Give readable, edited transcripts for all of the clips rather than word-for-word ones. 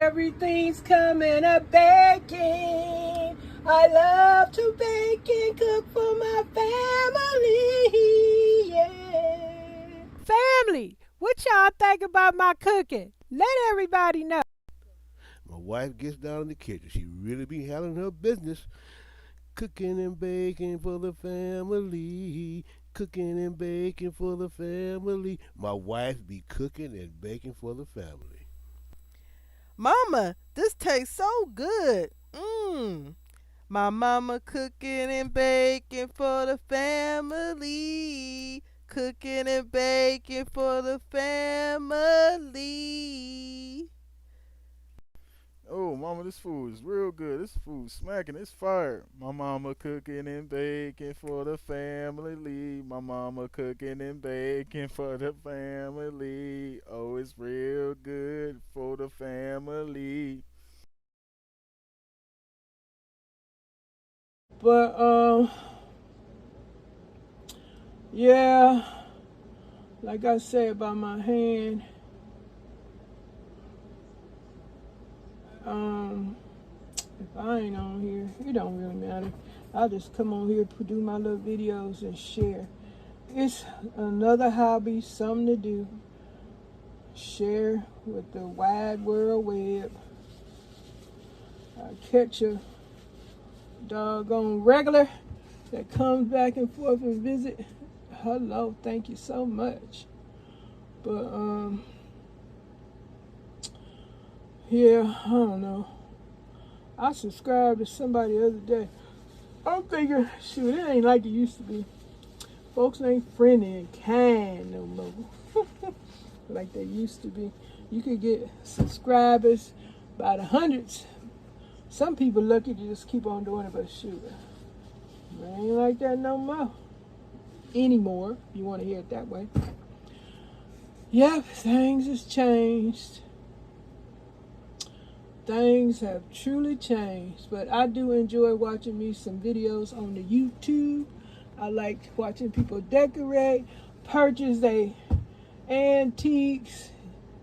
Everything's coming up baking. I love to bake and cook for my family. Yeah. Family, what y'all think about my cooking? Let everybody know. My wife gets down in the kitchen. She really be handling her business. Cooking and baking for the family. Cooking and baking for the family. My wife be cooking and baking for the family. Mama, this tastes so good. Mmm. My mama cooking and baking for the family. Cooking and baking for the family. Oh, mama, this food is real good. This food smacking. It's fire. My mama cooking and baking for the family. My mama cooking and baking for the family. Oh, it's real good for the family. But yeah, like I said about my hand, if I ain't on here, it don't really matter. I just come on here to do my little videos and share. It's another hobby, something to do. Share with the wide world web. I catch a doggone regular that comes back and forth and visit. Hello, thank you so much. But yeah, I don't know. I subscribed to somebody the other day. I'm thinking, shoot, it ain't like it used to be. Folks ain't friendly and kind no more. Like they used to be. You could get subscribers by the hundreds. Some people lucky to just keep on doing it, but shoot, it ain't like that no more. Anymore, if you want to hear it that way. Yep, things has changed. Things have truly changed, but I do enjoy watching me some videos on the YouTube. I like watching people decorate, purchase their antiques,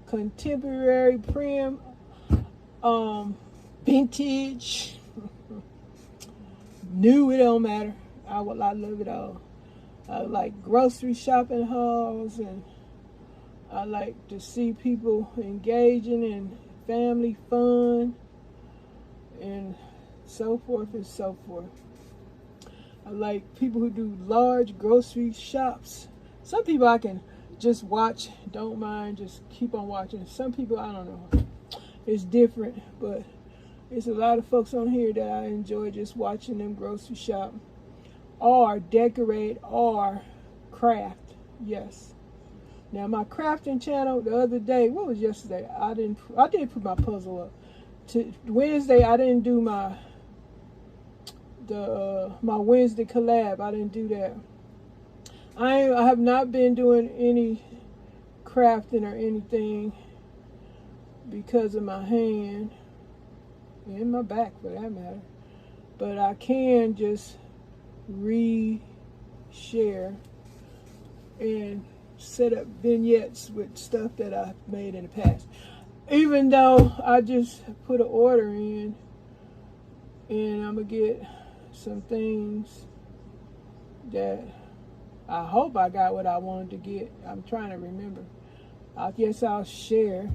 contemporary, prim, vintage, new, it don't matter. I love it all. I like grocery shopping hauls, and I like to see people engaging in family fun and so forth and so forth. I like people who do large grocery shops. Some people I can just watch, don't mind, just keep on watching. Some people, I don't know, it's different, but there's a lot of folks on here that I enjoy just watching them grocery shop or decorate or craft. Yes. Now my crafting channel the other day, what was yesterday? I did put my puzzle up. Wednesday I didn't do my Wednesday collab. I didn't do that. I have not been doing any crafting or anything because of my hand and my back for that matter. But I can just share and set up vignettes with stuff that I've made in the past. Even though I just put an order in and I'm going to get some things that I hope I got what I wanted to get. I'm trying to remember. I guess I'll share.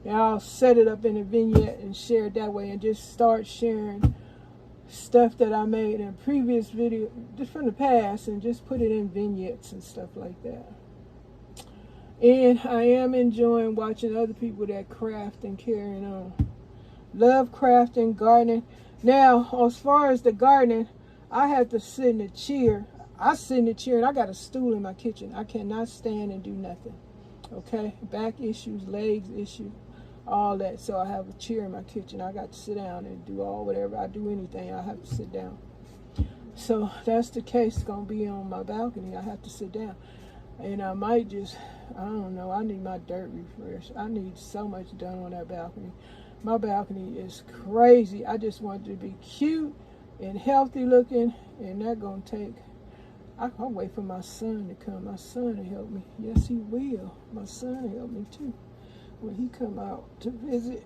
And I'll set it up in a vignette and share it that way and just start sharing stuff that I made in previous video just from the past and just put it in vignettes and stuff like that. And I am enjoying watching other people that craft and carrying on. Love crafting, gardening. Now, as far as the gardening, I have to sit in a chair. I sit in a chair and I got a stool in my kitchen. I cannot stand and do nothing. Okay? Back issues, legs issues, all that. So I have a chair in my kitchen. I got to sit down and do whatever I do anything, I have to sit down. So that's the case. It's going to be on my balcony. I have to sit down. And I might just, I don't know, I need my dirt refreshed. I need so much done on that balcony. My balcony is crazy. I just want it to be cute and healthy looking, and that's going to take, I'll wait for my son to come. My son will help me. Yes, he will. My son will help me too when he come out to visit.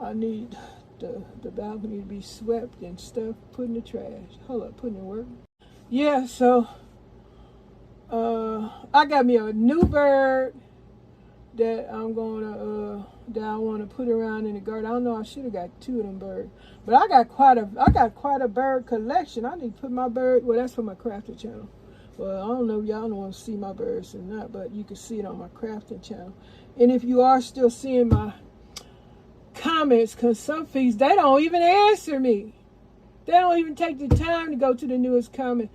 I need the balcony to be swept and stuff, put in the trash. Hold up, put in the work. Yeah, so I got me a new bird that I'm gonna that I want to put around in the garden. I don't know, I should have got 2 of them birds, but I got quite a bird collection. I need to put my bird. Well, that's for my crafting channel. Well, I don't know if y'all don't want to see my birds or not, but you can see it on my crafting channel. And if you are still seeing my comments, because some feeds, they don't even answer me. They don't even take the time to go to the newest comment.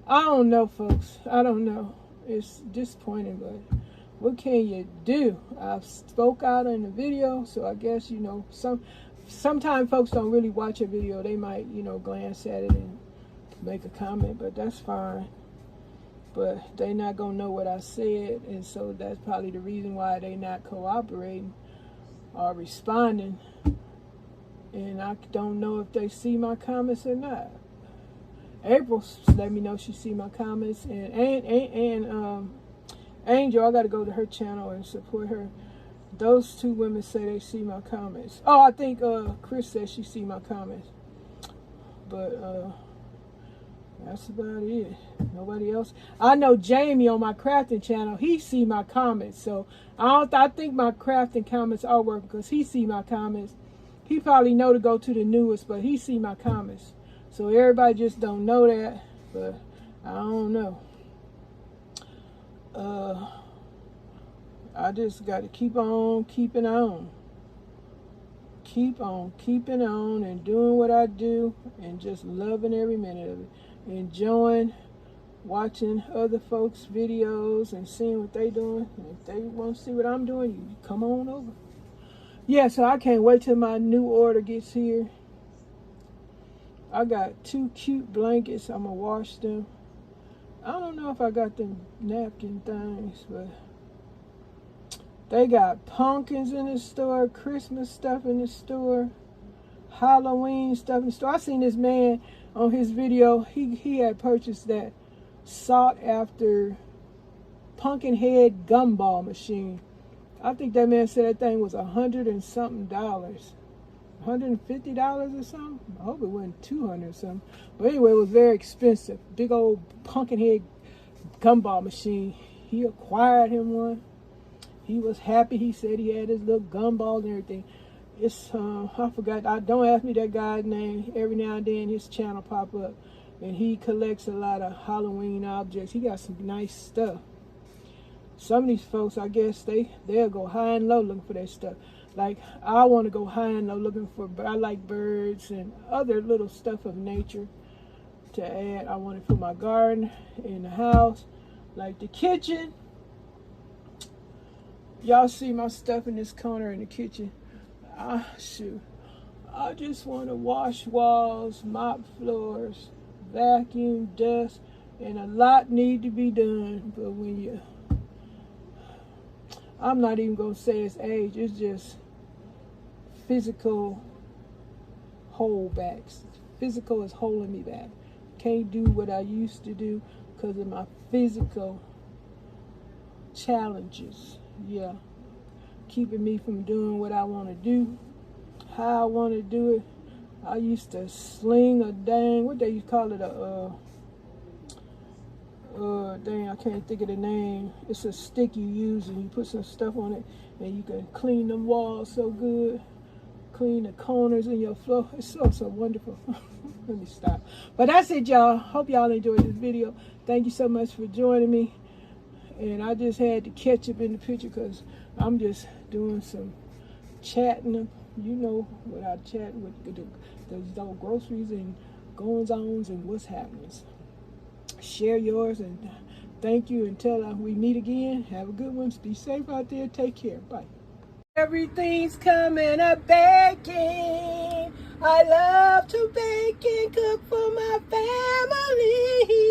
I don't know, folks. I don't know. It's disappointing, but what can you do? I've spoke out in the video, so I guess, you know, sometimes folks don't really watch a video. They might, you know, glance at it and make a comment, but that's fine. But they not gonna know what I said, and so that's probably the reason why they not cooperating or responding. And I don't know if they see my comments or not. April let me know she see my comments, and Angel, I got to go to her channel and support her. Those 2 women say they see my comments. Oh, I think Chris says she see my comments, but that's about it. Nobody else. I know Jamie on my crafting channel, he see my comments, so I think my crafting comments are working because he see my comments. He probably know to go to the newest, but he see my comments. So everybody just don't know that, but I don't know. I just got to keep on keeping on. Keep on keeping on and doing what I do and just loving every minute of it. Enjoying watching other folks' videos and seeing what they doing. And if they want to see what I'm doing, you come on over. Yeah, so I can't wait till my new order gets here. I got 2 cute blankets. I'm going to wash them. I don't know if I got them napkin things, but they got pumpkins in the store, Christmas stuff in the store, Halloween stuff in the store. I seen this man on his video. He had purchased that sought after pumpkin head gumball machine. I think that man said that thing was $100 and something, $150 or something. I hope it wasn't 200 or something. But anyway, it was very expensive. Big old pumpkin head gumball machine. He acquired him one. He was happy. He said he had his little gumball and everything. It's I forgot. Don't ask me that guy's name. Every now and then his channel pop up, and he collects a lot of Halloween objects. He got some nice stuff. Some of these folks, I guess they'll go high and low looking for that stuff. Like, I want to go high and low looking for, I like birds and other little stuff of nature to add. I want it for my garden, in the house, like the kitchen. Y'all see my stuff in this corner in the kitchen. Shoot. I just want to wash walls, mop floors, vacuum, dust, and a lot need to be done. But when I'm not even going to say it's age, it's just physical holdbacks. Physical is holding me back. Can't do what I used to do because of my physical challenges. Yeah. Keeping me from doing what I want to do, how I want to do it. I used to sling a dang, what they used to call it, dang, I can't think of the name. It's a stick you use and you put some stuff on it and you can clean them walls so good. Clean the corners in your floor. It's so wonderful. Let me stop. But that's it, y'all. Hope y'all enjoyed this video. Thank you so much for joining me. And I just had to catch up in the picture because I'm just doing some chatting. You know, without chatting with those groceries and goings-ons and what's happening. So share yours and thank you until we meet again. Have a good one. Be safe out there. Take care. Bye. Everything's coming up baking. I love to bake and cook for my family.